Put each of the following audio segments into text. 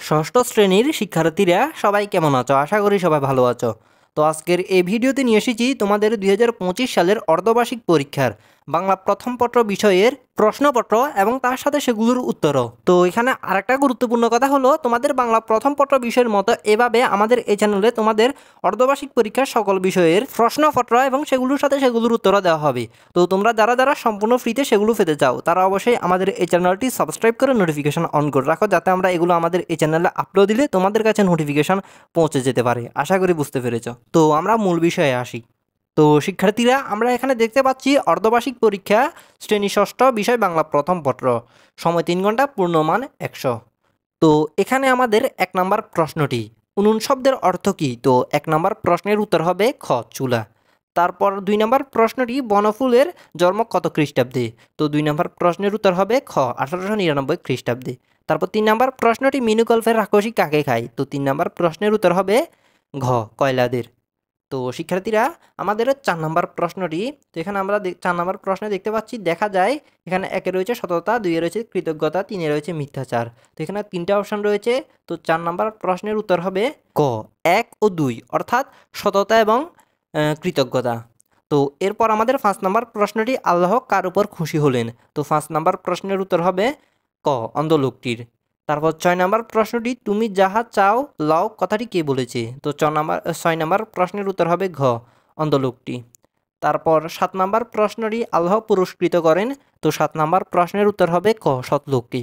ষষ্ঠ শ্রেণীর শিক্ষার্থীরা সবাই কেমন আছো? আশা করি সবাই ভালো আছো। তো আজকের এই ভিডিওতে নিয়ে এসেছি তোমাদের 2025 সালের অর্ধবার্ষিক পরীক্ষার বাংলা প্রথম পত্র বিষয়ের প্রশ্নপত্র এবং তার সাথে সেগুলোর উত্তরও। তো এখানে আরেকটা গুরুত্বপূর্ণ কথা হলো, তোমাদের বাংলা প্রথম পত্র বিষয়ের মতো এভাবে আমাদের এই চ্যানেলে তোমাদের অর্ধবার্ষিক পরীক্ষার সকল বিষয়ের প্রশ্নপত্র এবং সেগুলোর সাথে সেগুলোর উত্তরও দেওয়া হবে। তো তোমরা যারা সম্পূর্ণ ফ্রিতে সেগুলো পেতে চাও তারা অবশ্যই আমাদের এই চ্যানেলটি সাবস্ক্রাইব করে নোটিফিকেশন অন করে রাখো, যাতে আমরা এগুলো আমাদের এই চ্যানেলে আপলোড দিলে তোমাদের কাছে নোটিফিকেশন পৌঁছে যেতে পারে। আশা করি বুঝতে পেরেছ। তো আমরা মূল বিষয়ে আসি। তো শিক্ষার্থীরা, আমরা এখানে দেখতে পাচ্ছি অর্ধবার্ষিক পরীক্ষা শ্রেণী ষষ্ঠ, বিষয় বাংলা প্রথম পত্র, সময় 3 ঘন্টা, পূর্ণমান 100। তো এখানে আমাদের 1 নম্বর প্রশ্নটি উনুন শব্দের অর্থ কী? তো 1 নম্বর প্রশ্নের উত্তর হবে খ, চুলা। তারপর 2 নম্বর প্রশ্নটি বনফুলের জন্ম কত খ্রিস্টাব্দে? তো 2 নম্বর প্রশ্নের উত্তর হবে খ, 1899 খ্রিস্টাব্দে। তারপর 3 নম্বর প্রশ্নটি মিনুকল্পের রাক্ষসী কাকে খায়? তো 3 নম্বর প্রশ্নের উত্তর হবে ঘ, কয়লাদের। তো শিক্ষার্থীরা, আমাদের 4 নম্বর প্রশ্নটি, তো এখানে আমরা 4 নম্বর প্রশ্নে দেখতে পাচ্ছি, দেখা যায় এখানে 1-এ রয়েছে সততা, 2-এ রয়েছে কৃতজ্ঞতা, 3-এ রয়েছে মিথ্যাচার। তো এখানে 3টা অপশন রয়েছে। তো 4 নম্বর প্রশ্নের উত্তর হবে ক, 1 ও 2, অর্থাৎ সততা এবং কৃতজ্ঞতা। তো এরপর আমাদের 5 নম্বর প্রশ্নটি, আল্লাহ কার উপর খুশি হলেন? তো 5 নম্বর প্রশ্নের উত্তর হবে ক, অন্ধ লোকটির। তারপর 6 নম্বর প্রশ্নটি, তুমি যাহা চাও লাও কথাটি কে বলেছে? তো 6 নম্বর প্রশ্নের উত্তর হবে ঘ, অন্ধ লোকটি। তারপর 7 নম্বর প্রশ্নটি, আল্লাহ পুরস্কৃত করেন। তো 7 নম্বর প্রশ্নের উত্তর হবে ক, সৎ লোকটি।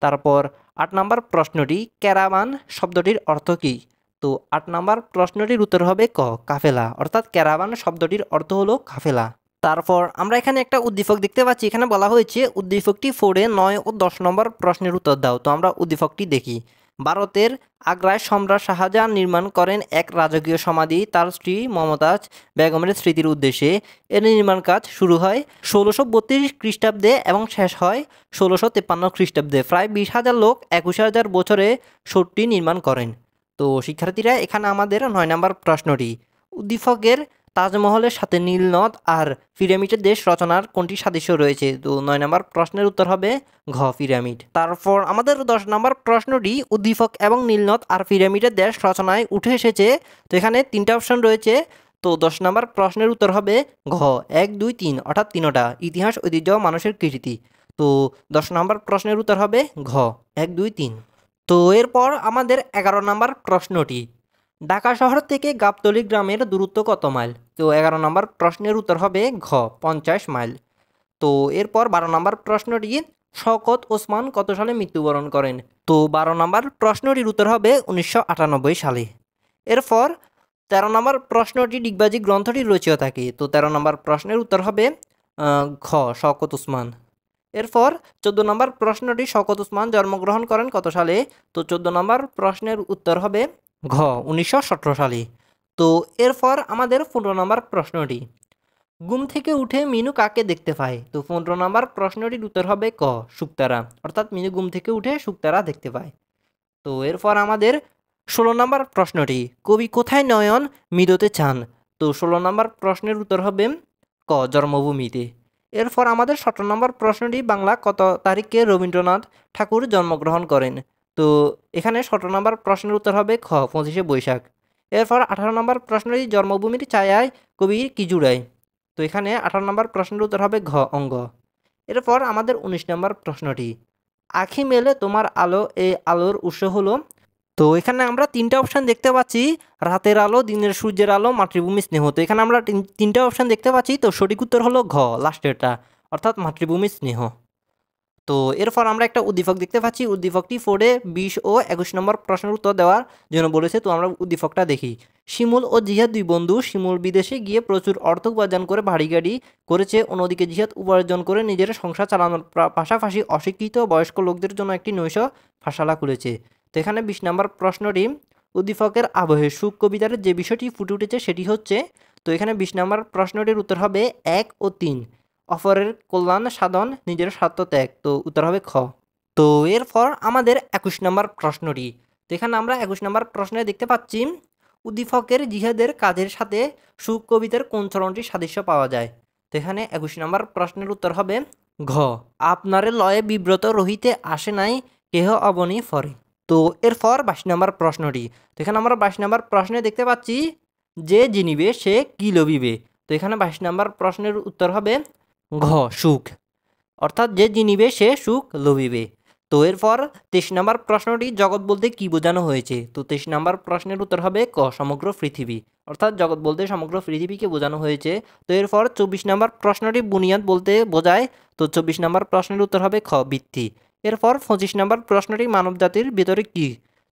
তারপর 8 নম্বর প্রশ্নটি, ক্যারাভান শব্দটির অর্থ কী? তো 8 নম্বর প্রশ্নটির উত্তর হবে ক, কাফেলা, অর্থাৎ ক্যারাভান শব্দটির অর্থ হলো কাফেলা। তারপর আমরা এখানে একটা উদ্দীপক দেখতে পাচ্ছি। এখানে বলা হয়েছে উদ্দীপকটি 4, 9 ও 10 নম্বর প্রশ্নের উত্তর দাও। তো আমরা উদ্দীপকটি দেখি। ভারতের আগ্রায় সম্রাট শাহজাহান নির্মাণ করেন এক রাজকীয় সমাধি তার স্ত্রী মমতাজ বেগমের স্মৃতির উদ্দেশ্যে। এর নির্মাণ কাজ শুরু হয় 1632 খ্রিস্টাব্দে এবং শেষ হয় 1653 খ্রিস্টাব্দে। প্রায় 20,000 লোক 21,000 বছরে শহরটি নির্মাণ করেন। তো শিক্ষার্থীরা, এখানে আমাদের 9 নম্বর প্রশ্নটি, উদ্দীপকের তাজমহলের সাথে নীলনদ আর পিরামিডের দেশ রচনার কোনটি সাদৃশ্য রয়েছে? তো 9 নম্বর প্রশ্নের উত্তর হবে ঘ, পিরামিড। তারপর আমাদের 10 নম্বর প্রশ্নটি, উদ্দীপক এবং নীলনদ আর পিরামিডের দেশ রচনায় উঠে এসেছে। তো এখানে 3টা অপশন রয়েছে। তো 10 নম্বর প্রশ্নের উত্তর হবে ঘ, 1, 2, 3, অর্থাৎ 3টা, ইতিহাস, ঐতিহ্য, মানুষের কৃতি। তো 10 নম্বর প্রশ্নের উত্তর হবে ঘ, 1, 2, 3। তো এরপর আমাদের 11 নম্বর প্রশ্নটি, ঢাকা শহর থেকে গাবতলী গ্রামের দূরত্ব কত মাইল? তো 11 নম্বর প্রশ্নের উত্তর হবে ঘ, 50 মাইল। তো এরপর 12 নম্বর প্রশ্নটি, শওকত ওসমান কত সালে মৃত্যুবরণ করেন? তো 12 নম্বর প্রশ্নটির উত্তর হবে 1998 সালে। এরপর 13 নম্বর প্রশ্নটি, ডিগবাজি গ্রন্থটি রচিত কে? তো 13 নম্বর প্রশ্নের উত্তর হবে ঘ, শওকত ওসমান। এরপর 14 নম্বর প্রশ্নটি, শওকত ওসমান জন্মগ্রহণ করেন কত সালে? তো 14 নম্বর প্রশ্নের উত্তর হবে ঘ, 1917 সালে। তো এরপর আমাদের 15 নম্বর প্রশ্নটি, ঘুম থেকে উঠে মিনু কাকে দেখতে পায়? তো 15 নম্বর প্রশ্নটির উত্তর হবে ক, শুকতারা, অর্থাৎ মিনু ঘুম থেকে উঠে শুকতারা দেখতে পায়। তো এরপর আমাদের 16 নম্বর প্রশ্নটি, কবি কোথায় নয়ন মিদতে চান? তো 16 নম্বর প্রশ্নের উত্তর হবে ক, জন্মভূমিতে। এরপর আমাদের 17 নম্বর প্রশ্নটি, বাংলা কত তারিখে রবীন্দ্রনাথ ঠাকুর জন্মগ্রহণ করেন? তো এখানে 17 নম্বর প্রশ্নের উত্তর হবে খ, 25শে বৈশাখ। এরপর 18 নম্বর প্রশ্নটি, জন্মভূমির ছায়ায় কবি কি জুড়ায়? তো এখানে 18 নম্বর প্রশ্নের উত্তর হবে ঘ, অঙ্গ। এরপর আমাদের 19 নম্বর প্রশ্নটি, আখি মেলে তোমার আলো, এই আলোর উৎস হলো? তো এখানে আমরা 3টা অপশান দেখতে পাচ্ছি, রাতের আলো, দিনের সূর্যের আলো, মাতৃভূমি স্নেহ। তো এখানে আমরা 3টা অপশান দেখতে পাচ্ছি। তো সঠিক উত্তর হলো ঘ, লাস্টেরটা, অর্থাৎ মাতৃভূমি স্নেহ। তো এরপর আমরা একটা উদ্দীপক দেখতে পাচ্ছি। উদ্দীপকটি 4, 20 ও 21 নম্বর প্রশ্নের উত্তর দেওয়ার জন্য বলেছে। তো আমরা উদ্দীপকটা দেখি। শিমুল ও জিহাদ 2 বন্ধু। শিমুল বিদেশে গিয়ে প্রচুর অর্থ উপার্জন করে ভারী গাড়ি করেছে, অন্যদিকে জিহাদ উপার্জন করে নিজের সংসার চালানোর পাশাপাশি অশিক্ষিত বয়স্ক লোকদের জন্য একটি নৈশ পাঠশালা খুলেছে। তো এখানে 20 নম্বর প্রশ্নটি, উদ্দীপকের আবহে সুখ কবিতার যে বিষয়টি ফুটে উঠেছে সেটি হচ্ছে? তো এখানে 20 নম্বর প্রশ্নটির উত্তর হবে 1 ও 3, অপরের কল্যাণ সাধন, নিজের স্বার্থ ত্যাগ। তো উত্তর হবে খ। তো এরপর আমাদের 21 নম্বর প্রশ্নটি, তো এখানে আমরা 21 নম্বর প্রশ্নে দেখতে পাচ্ছি, উদ্দীপকের জিহাদের কাজের সাথে সুখ কবিতার কোন চরণটি সাদৃশ্য পাওয়া যায়? তো এখানে 21 নম্বর প্রশ্নের উত্তর হবে ঘ, আপনারে লয়ে বিব্রত রহিতে আসে নাই কেহ অবনী ফরে। তো তো এরপর 22 নম্বর প্রশ্নটি। তো এখানে আমরা 22 নম্বর প্রশ্নে দেখতে পাচ্ছি যে জিনিবে সে কি লভিবে। তো এখানে 22 নম্বর প্রশ্নের উত্তর হবে ঘ সুখ, অর্থাৎ যে জিনিবে সে সুখ লভিবে। তো এরপর 23 নম্বর প্রশ্নটি, জগৎ বলতে কি বোঝানো হয়েছে। তো 23 নম্বর প্রশ্নের উত্তর হবে ক সমগ্র পৃথিবী, অর্থাৎ জগৎ বলতে সমগ্র পৃথিবীকে বোঝানো হয়েছে। তো এরপর 24 নম্বর প্রশ্নটি বুনিয়াদ বলতে বোঝায়। তো 24 নম্বর প্রশ্নের উত্তর হবে খ ভিত্তি। এরপর 25 নম্বর প্রশ্নটি মানব জাতির ভিতরে কি।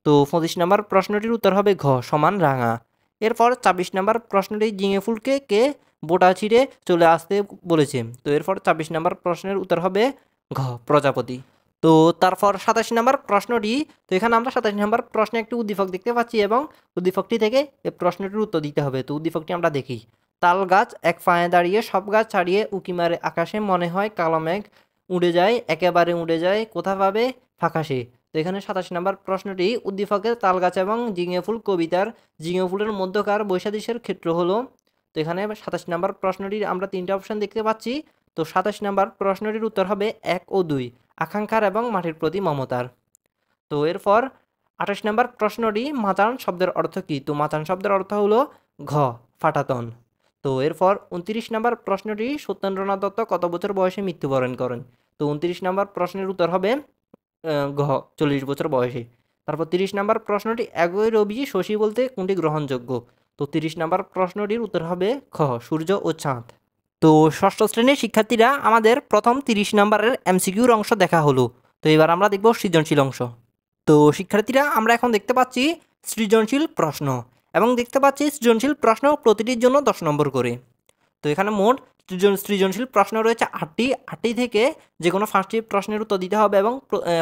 তো 25 নম্বর প্রশ্নটির উত্তর হবে ঘ সমান রাঙা। এরপর 26 নম্বর প্রশ্নটি ঝিঙে ফুলকে কে বোটা ছিঁড়ে চলে আসতে বলেছে। তো এরপর 26 নম্বর প্রশ্নের উত্তর হবে ঘ প্রজাপতি। তো তারপর 27 নম্বর প্রশ্নটি। তো এখানে আমরা 27 নম্বর প্রশ্নে একটি উদ্দীপক দেখতে পাচ্ছি এবং উদ্দীপকটি থেকে এই প্রশ্নটির উত্তর দিতে হবে। তো উদ্দীপকটি আমরা দেখি। তাল গাছ এক পায়ে দাঁড়িয়ে সব গাছ ছাড়িয়ে উকি মারে আকাশে, মনে হয় কালো মেঘ উড়ে যায়, একেবারে উড়ে যায়, কোথা পাবে ফাঁকাশে। তো এখানে 27 নম্বর প্রশ্নটি উদ্দীপকের তাল গাছ এবং ঝিঙে ফুল কবিতার ঝিঙে ফুলের মধ্যকার বৈসাদৃশ্যের ক্ষেত্র হলো। তো এখানে 27 নম্বর প্রশ্নটির আমরা তিনটা অপশন দেখতে পাচ্ছি। তো 27 নম্বর প্রশ্নটির উত্তর হবে 1 ও 2, আকাঙ্ক্ষার এবং মাটির প্রতি মমতার। তো এরপর 28 নম্বর প্রশ্নটি, মাচান শব্দের অর্থ কী। তো মাচান শব্দের অর্থ হলো ঘ ফাটাতন। তো এরপর 29 নম্বর প্রশ্নটি, সত্যেন্দ্রনাথ দত্ত কত বছর বয়সে মৃত্যুবরণ করেন। তো 29 নম্বর প্রশ্নের উত্তর হবে ঘ 40 বছর বয়সে। তারপর 30 নম্বর প্রশ্নটি, 11 রবি শশী বলতে কোনটি গ্রহণযোগ্য। তো 30 নম্বর প্রশ্নটির উত্তর হবে খ সূর্য ও চাঁদ। তো ষষ্ঠ শ্রেণীর শিক্ষার্থীরা, আমাদের প্রথম 30 নম্বরের এমসিকিউর অংশ দেখা হলো। তো এবার আমরা দেখব সৃজনশীল অংশ। তো শিক্ষার্থীরা, আমরা এখন দেখতে পাচ্ছি সৃজনশীল প্রশ্ন এবং দেখতে পাচ্ছি সৃজনশীল প্রশ্ন প্রতিটির জন্য 10 নম্বর করে। তো এখানে মোট সৃজনশীল প্রশ্ন রয়েছে 8টি থেকে যে কোনো 5টি প্রশ্নের উত্তর দিতে হবে এবং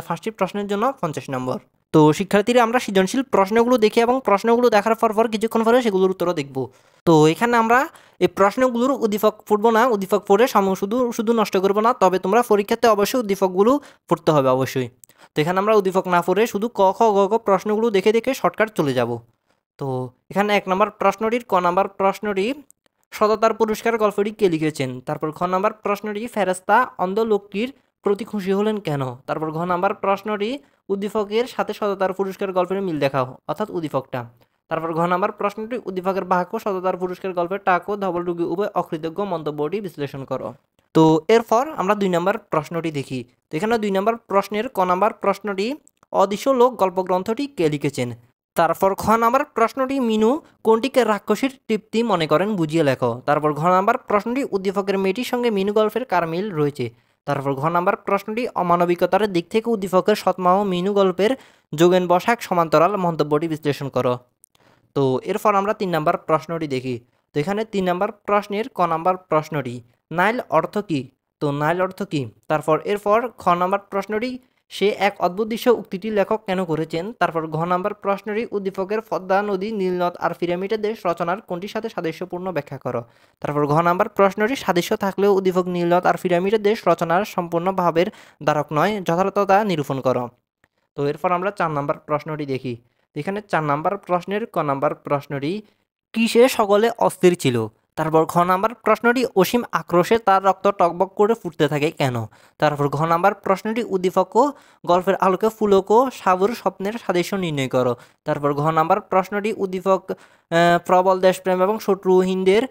5টি প্রশ্নের জন্য 50 নম্বর। তো শিক্ষার্থীরা, আমরা সৃজনশীল প্রশ্নগুলো দেখি এবং প্রশ্নগুলো দেখার পর কিছুক্ষণ পরে সেগুলোর উত্তরও দেখব। তো এখানে আমরা এই প্রশ্নগুলোর উদ্দীপক পড়বো না, উদ্দীপক পড়ে সময় শুধু নষ্ট করবো না, তবে তোমরা পরীক্ষাতে অবশ্যই উদ্দীপকগুলো পড়তে হবে অবশ্যই। তো এখানে আমরা উদ্দীপক না পড়ে শুধু ক খ গ ঘ প্রশ্নগুলো দেখে শর্টকাট চলে যাব। তো এখানে 1 নম্বর প্রশ্নটির ক নম্বর প্রশ্নটি, সততার পুরস্কার গল্পটি কে লিখেছেন। তারপর খ নম্বর প্রশ্নটি, ফেরেশতা অন্ধ লোকটির প্রতি খুশি হলেন কেন। তারপর ঘ নম্বর প্রশ্নটি, উদ্দীপকের সাথে সততার পুরস্কার গল্পের মিল দেখাও, অর্থাৎ উদ্দীপকটা। তারপর ঘ নম্বর প্রশ্নটি, উদ্দীপকের বাক্য সততার পুরস্কার গল্পের টাক ও ধবল রোগী উভয় অকৃতজ্ঞ মন্তব্যটি বিশ্লেষণ করো। তো এরপর আমরা 2 নম্বর প্রশ্নটি দেখি। তো এখানে 2 নম্বর প্রশ্নের ক নম্বর প্রশ্নটি, অদৃশ্য লোক গল্পগ্রন্থটি কে লিখেছেন। তারপর খ নম্বর প্রশ্নটি, মিনু কোনটিকে রাক্ষসীর তৃপ্তি মনে করেন বুঝিয়ে লেখো। তারপর ঘ নম্বর প্রশ্নটি, উদ্দীপকের মেয়েটির সঙ্গে মিনু গল্পের কার মিল রয়েছে। তারপর ঘ নম্বর প্রশ্নটি, অমানবিকতার দিক থেকে উদ্দীপকের সৎমা ও মিনু গল্পের যোগেন বসাক সমান্তরাল মন্তব্যটি বিশ্লেষণ করো। তো এরপর আমরা 3 নম্বর প্রশ্নটি দেখি। তো এখানে 3 নম্বর প্রশ্নের ক নম্বর প্রশ্নটি, নাইল অর্থ কী। তো নাইল অর্থ কী। এরপর খ নম্বর প্রশ্নটি, সে এক অদ্ভুত দৃশ্য উক্তিটি লেখক কেন করেছেন। তারপর ঘ নম্বর প্রশ্নটি, উদ্দীপকের পদ্মা নদী, নীলনদ আর পিরামিডের দেশ রচনার কোনটির সাথে সাদৃশ্যপূর্ণ ব্যাখ্যা করো। তারপর ঘ নম্বর প্রশ্নটি, সাদৃশ্য থাকলেও উদ্দীপক নীলনদ আর পিরামিডের দেশ রচনার সম্পূর্ণ ভাবের দ্বারক নয়, যথার্থতা নিরূপণ করো। তো এরপর আমরা 4 নম্বর প্রশ্নটি দেখি। এখানে 4 নম্বর প্রশ্নের ক নম্বর প্রশ্নটি, কিসে সকলে অস্থির ছিল। তারপর ঘ নম্বর প্রশ্নটি, অসীম আক্রোশে তার রক্ত টকবক করে ফুটতে থাকে কেন। তারপর ঘ নম্বর প্রশ্নটি, উদ্দীপক ও গল্পের আলোকে ফুলক ও সাবুর স্বপ্নের সাদৃশ্য নির্ণয় করো। তারপর ঘ নম্বর প্রশ্নটি, উদ্দীপক প্রবল দেশপ্রেম এবং শত্রুহীনদের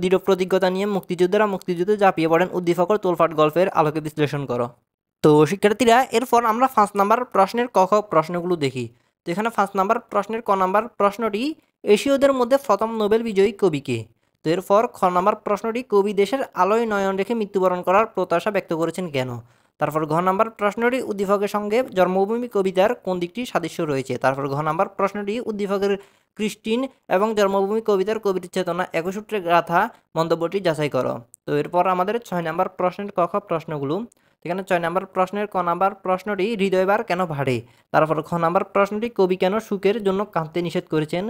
দৃঢ় প্রতিজ্ঞতা নিয়ে মুক্তিযুদ্ধে ঝাঁপিয়ে পড়েন, উদ্দীপক ও তোলপাট গল্পের আলোকে বিশ্লেষণ করো। তো শিক্ষার্থীরা, এরপর আমরা 5 নম্বর প্রশ্নের ক খ প্রশ্নগুলো দেখি। তো এখানে 5 নম্বর প্রশ্নের ক নম্বর প্রশ্নটি, এশীয়দের মধ্যে প্রথম নোবেল বিজয়ী কবি কে। তো এরপর খ নম্বর প্রশ্নটি, কবি দেশের আলোয় নয়ন রেখে মৃত্যুবরণ করার প্রত্যাশা ব্যক্ত করেছেন কেন। তারপর ঘ নম্বর প্রশ্নটি, উদ্দীপকের সঙ্গে জন্মভূমি কবিতার কোন দিকটি সাদৃশ্য রয়েছে। তারপর ঘ নম্বর প্রশ্নটি, উদ্দীপকের ক্রিস্টিন এবং জন্মভূমি কবিতার কবির চেতনা একসূত্রে গাথা মন্তব্যটি যাচাই করো। তো এরপর আমাদের 6 নম্বর প্রশ্নের ক খ প্রশ্নগুলো। এখানে 6 নম্বর প্রশ্নের ক নম্বর প্রশ্নটি, হৃদয়বার কেন ভাড়ে। তারপর খ নম্বর প্রশ্নটি, কবি কেন সুখের জন্য কাঁদতে নিষেধ করেছেন।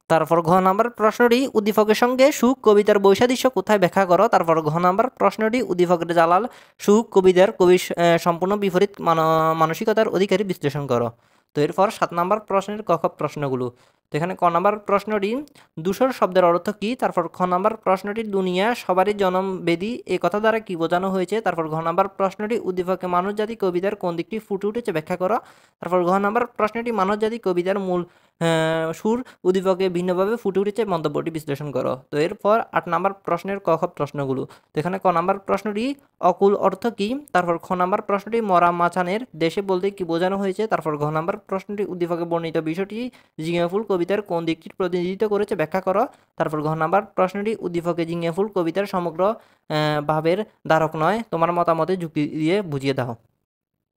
তারপর ঘ নম্বর প্রশ্নটি, উদ্দীপকের সঙ্গে সুখ কবিতার বৈসাদৃশ্য কোথায় ব্যাখ্যা করো। তারপর ঘ নম্বর প্রশ্নটি, উদ্দীপকের জালাল সুখ কবির সম্পূর্ণ বিপরীত মানসিকতার অধিকারী বিশ্লেষণ করো। তো এরপর 7 নম্বর প্রশ্নের ক খ প্রশ্নগুলো। তো এখানে ক নম্বর প্রশ্নটি ধূসর শব্দের অর্থ কী, তারপর খ নম্বর প্রশ্নটি দুনিয়া সবারই জনমবেদী এ কথা দ্বারা কী বোঝানো হয়েছে, তারপর ঘ নম্বর প্রশ্নটি উদ্দীপকে মানুষজাতি কবিতার কোন দিকটি ফুটে উঠেছে ব্যাখ্যা করো, তারপর ঘ নম্বর প্রশ্নটি মানুষজাতি কবিতার মূল সুর উদ্দীপকে ভিন্নভাবে ফুটে উঠেছে মন্তব্যটি বিশ্লেষণ করো। তো এরপর 8 নম্বর প্রশ্নের ক খ প্রশ্নগুলো। তো এখানে ক নম্বর প্রশ্নটি অকুল অর্থ কী, তারপর খ নম্বর প্রশ্নটি মরা মাচানের দেশে বলতে কী বোঝানো হয়েছে, তারপর ঘ নম্বর প্রশ্নটি উদ্দীপকে বর্ণিত বিষয়টি ঝিঙে ফুল কবিতার কোন দিকটি প্রতিনিধিত্ব করেছে ব্যাখ্যা করো, তারপর ঘ নম্বর প্রশ্নটি উদ্দীপকে ঝিঙে ফুল কবিতার সমগ্র ভাবের ধারক নয়, তোমার মতামতে যুক্তি দিয়ে বুঝিয়ে দাও।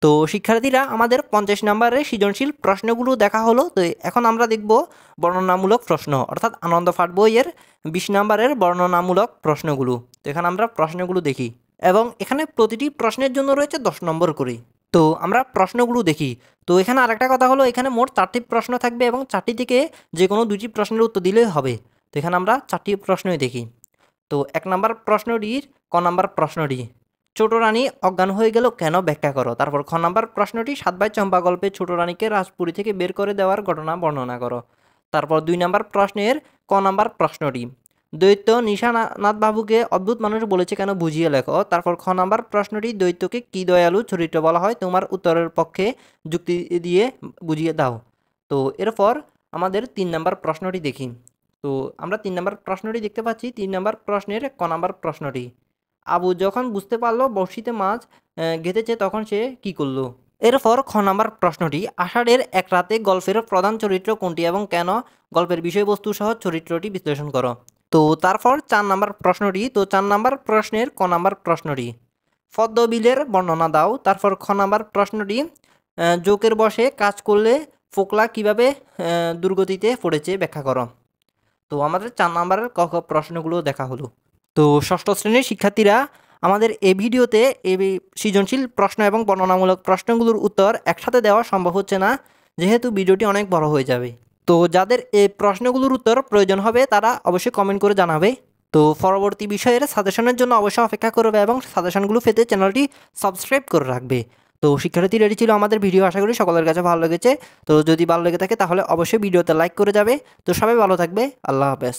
তো শিক্ষার্থীরা আমাদের 50 নম্বরের সৃজনশীল প্রশ্নগুলো দেখা হলো। তো এখন আমরা দেখব বর্ণনামূলক প্রশ্ন, অর্থাৎ আনন্দ পাঠ বইয়ের 20 নম্বরের বর্ণনামূলক প্রশ্নগুলো। তো এখানে আমরা প্রশ্নগুলো দেখি এবং এখানে প্রতিটি প্রশ্নের জন্য রয়েছে 10 নম্বর করে। তো আমরা প্রশ্নগুলো দেখি। তো এখানে আরেকটা কথা হলো, এখানে মোট 4টি প্রশ্ন থাকবে এবং 4টি থেকে যে কোনো 2টি প্রশ্নের উত্তর দিলেই হবে। তো এখানে আমরা 4টি প্রশ্নই দেখি। তো 1 নম্বর প্রশ্নটির ক নম্বর প্রশ্নটি, ছোট রানী অজ্ঞান হয়ে গেল কেন ব্যাখ্যা করো, তারপর খ নম্বর প্রশ্নটি 7 ভাই চম্পা গল্পে ছোট রানীকে রাজপুরী থেকে বের করে দেওয়ার ঘটনা বর্ণনা করো, তারপর 2 নম্বর প্রশ্নের ক নম্বর প্রশ্নটি, দৈত্য নিশানাথ বাবুকে অদ্ভুত মানুষ বলেছে কেন বুঝিয়ে লেখো, তারপর খ নম্বর প্রশ্নটি দৈত্যকে কি দয়ালু চরিত্র বলা হয়, তোমার উত্তরের পক্ষে যুক্তি দিয়ে বুঝিয়ে দাও। তো এরপর আমাদের 3 নম্বর প্রশ্নটি দেখি। তো আমরা 3 নম্বর প্রশ্নটি দেখতে পাচ্ছি। 3 নম্বর প্রশ্নের ক নম্বর প্রশ্নটি, আবু যখন বুঝতে পারলো বড়শিতে মাছ গেঁথেছে তখন সে কি করলো। এরপর খ নম্বর প্রশ্নটি, আষাঢ়ের এক রাতে গল্পের প্রধান চরিত্র কোনটি এবং কেন, গল্পের বিষয়বস্তু সহ চরিত্রটি বিশ্লেষণ করো। তো তারপর 4 নম্বর প্রশ্নটি, তো 4 নম্বর প্রশ্নের ক নম্বর প্রশ্নটি, পদ্মবিলের বর্ণনা দাও, তারপর খ নম্বর প্রশ্নটি, জোকের বসে কাজ করলে ফোকলা কিভাবে দুর্গতিতে পড়েছে ব্যাখ্যা করো। তো আমাদের 4 নম্বরের ক খ প্রশ্নগুলো দেখা হলো। তো ষষ্ঠ শ্রেণীর শিক্ষার্থীরা, আমাদের এই ভিডিওতে এই সৃজনশীল প্রশ্ন এবং বর্ণনামূলক প্রশ্নগুলোর উত্তর একসাথে দেওয়া সম্ভব হচ্ছে না, যেহেতু ভিডিওটি অনেক বড় হয়ে যাবে। তো যাদের এই প্রশ্নগুলোর উত্তর প্রয়োজন হবে তারা অবশ্যই কমেন্ট করে জানাবে। তো পরবর্তী বিষয়ের সাজেশনের জন্য অবশ্যই অপেক্ষা করবে এবং সাজেশনগুলো পেতে চ্যানেলটি সাবস্ক্রাইব করে রাখবে। তো শিক্ষার্থী, এটি ছিল আমাদের ভিডিও। আশা করি সকলের কাছে ভালো লেগেছে। তো যদি ভালো লেগে থাকে তাহলে অবশ্যই ভিডিওতে লাইক করে যাবে। তো সবাই ভালো থাকবে। আল্লাহ হাফেজ।